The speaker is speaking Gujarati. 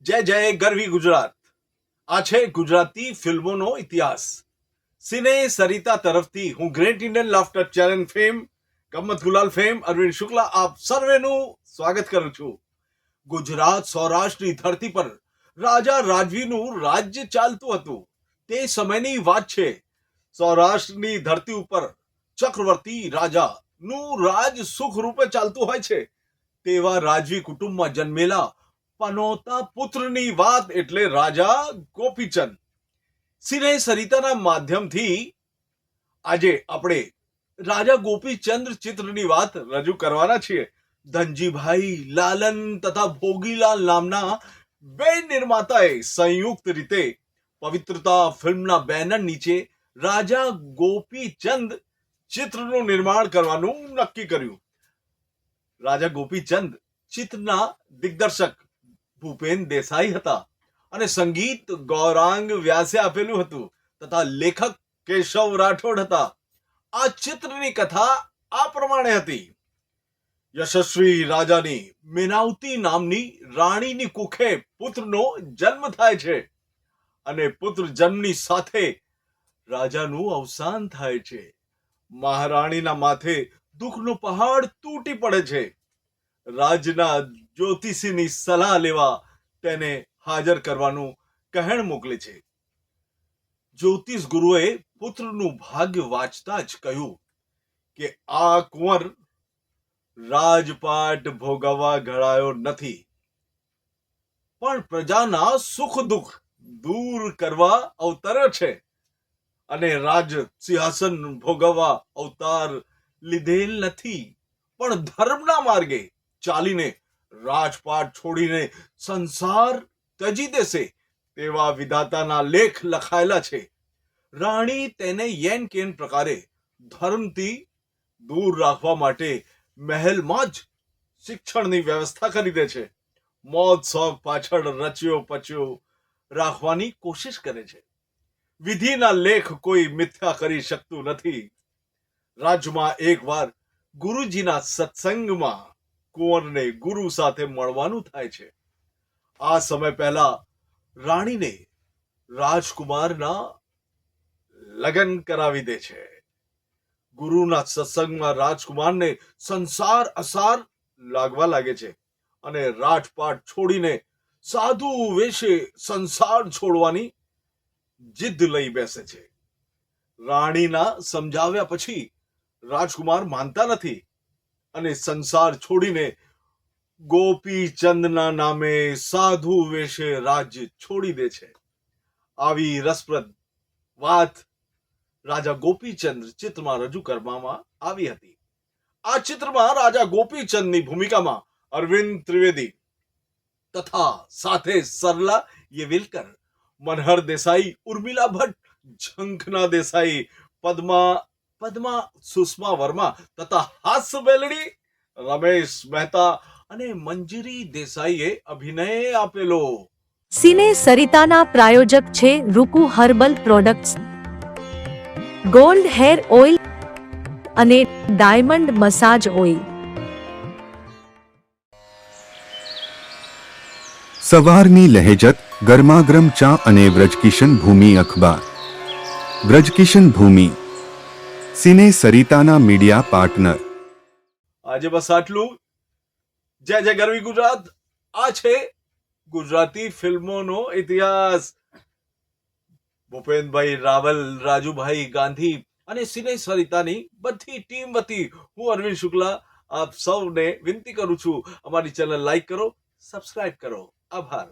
જય જય ગરવી ગુજરાત. આ છે ગુજરાતી ફિલ્મોનો ઇતિહાસ. સિને સરિતા તરફથી હું great Indian laughter challenge fame Gammat Gulal fame Arvind Shukla આપ સર્વેનું સ્વાગત કરું છું. ગુજરાત સૌરાષ્ટ્રની ધરતી પર રાજા રાજવીનું રાજ્ય ચાલતું હતું. તે સમયની વાત છે. સૌરાષ્ટ્રની ધરતી ઉપર ચક્રવર્તી રાજાનું રાજ સુખ રૂપે ચાલતું હોય છે. તેવા રાજવી કુટુંબમાં જન્મેલા પનોતા પુત્રની વાત એટલે રાજા ગોપીચંદ. સિને સરિતાના માધ્યમથી આજે આપણે રાજા ગોપીચંદ્ર ચિત્રની વાત રજૂ કરવાના છીએ. ધનજીભાઈ લાલન તથા ભોગીલાલ નામના બે નિર્માતાએ સંયુક્ત રીતે પવિત્રતા ફિલ્મના બેનર નીચે રાજા ગોપીચંદ ચિત્રનું નિર્માણ કરવાનું નક્કી કર્યું. રાજા ગોપીચંદ ચિત્રના દિગ્દર્શક ભૂપેન દેસાઈ હતા અને સંગીત ગૌરાંગ વ્યાસે આપેલું હતું તથા લેખક કેશવ રાઠોડ હતા. આ ચિત્રની કથા આ પ્રમાણે હતી. યશસ્વી રાજાની મેનાવતી નામની રાણીની કુખે પુત્રનો જન્મ થાય છે અને પુત્ર જન્મની સાથે રાજાનું અવસાન થાય છે. મહારાણીના માથે દુઃખનો પહાડ તૂટી પડે છે. રાજના જ્યોતિષીની સલાહ લેવા તેને હાજર કરવાનું કહેણ મોકલે છે. જ્યોતિષ ગુરુએ પુત્રનું ભાગ્ય વાંચતા જ કહ્યું કે આ કુંવર રાજપાટ ભોગવવા ઘડાયો નથી, પણ પ્રજાના સુખ દુઃખ દૂર કરવા અવતર્યો છે અને રાજ સિંહાસન ભોગવવા અવતાર લીધેલ નથી, પણ ધર્મના માર્ગે ચાલીને રાજપાટ છોડીને સંસાર ત્યજી દેશે તેવા વિધાતાના લેખ લખાયેલા છે. રાણી તેને યેન કેન પ્રકારે ધર્મથી દૂર રાખવા માટે મહેલમાં જ શિક્ષણની વ્યવસ્થા કરી દે છે. મોજ શોખ પાછળ રચ્યો પચ્યો રાખવાની કોશિશ કરે છે. વિધિના લેખ કોઈ મિથ્યા કરી શકતું નથી. રાજ્યમાં એકવાર ગુરુજીના સત્સંગમાં કુંવરને ગુરુ સાથે મળવાનું થાય છે. આ સમય પહેલા રાણીને રાજકુમારના લગ્ન કરાવી દે છે. ગુરુના સત્સંગમાં રાજકુમારને સંસાર અસાર લાગવા લાગે છે અને રાજપાટ છોડીને સાધુ વેશે સંસાર છોડવાની જીદ લઈ બેસે છે. રાણીના સમજાવ્યા પછી રાજકુમાર માનતા નથી અને સંસાર છોડીને ગોપીચંદના નામે સાધુ વેશે રાજ્ય છોડી દે છે. આવી રસપ્રદ વાત રાજા ગોપીચંદ્ર ચિત્રમાં રજૂ કરવામાં આવી હતી. આ ચિત્રમાં રાજા ગોપીચંદની ભૂમિકામાં અરવિંદ ત્રિવેદી તથા સાથે સરલા યેવિલકર, મનહર દેસાઈ, ઉર્મિલા ભટ્ટ, ઝંખના દેસાઈ, પદ્મા સુષ્મા વર્મા તથા હાસ્ય બેલડી રમેશ મહેતા અને મંજરી દેસાઈએ અભિનય આપેલો. સિને સરિતાના પ્રાયોજક છે Ruku herbal products, gold hair oil અને ડાયમંડ મસાજ ઓઇલ. સવારની લહેજત, ગરમાગરમ ચા અને વ્રજકિશન ભૂમિ અખબાર. વ્રજકિશન ભૂમિ સિને સરિતાના મીડિયા પાર્ટનર. આજે બસ આટલું. જય જય ગરવી ગુજરાત. આ છે ગુજરાતી ફિલ્મોનો ઇતિહાસ. ભૂપેનભાઈ રાવલ, રાજુભાઈ ગાંધી અને સિને સરિતાની બધી ટીમ વતી હું અરવિંદ શુક્લા આપ સૌને વિનંતી કરું છું, અમારી ચેનલ લાઈક કરો, સબસ્ક્રાઇબ કરો. આભાર.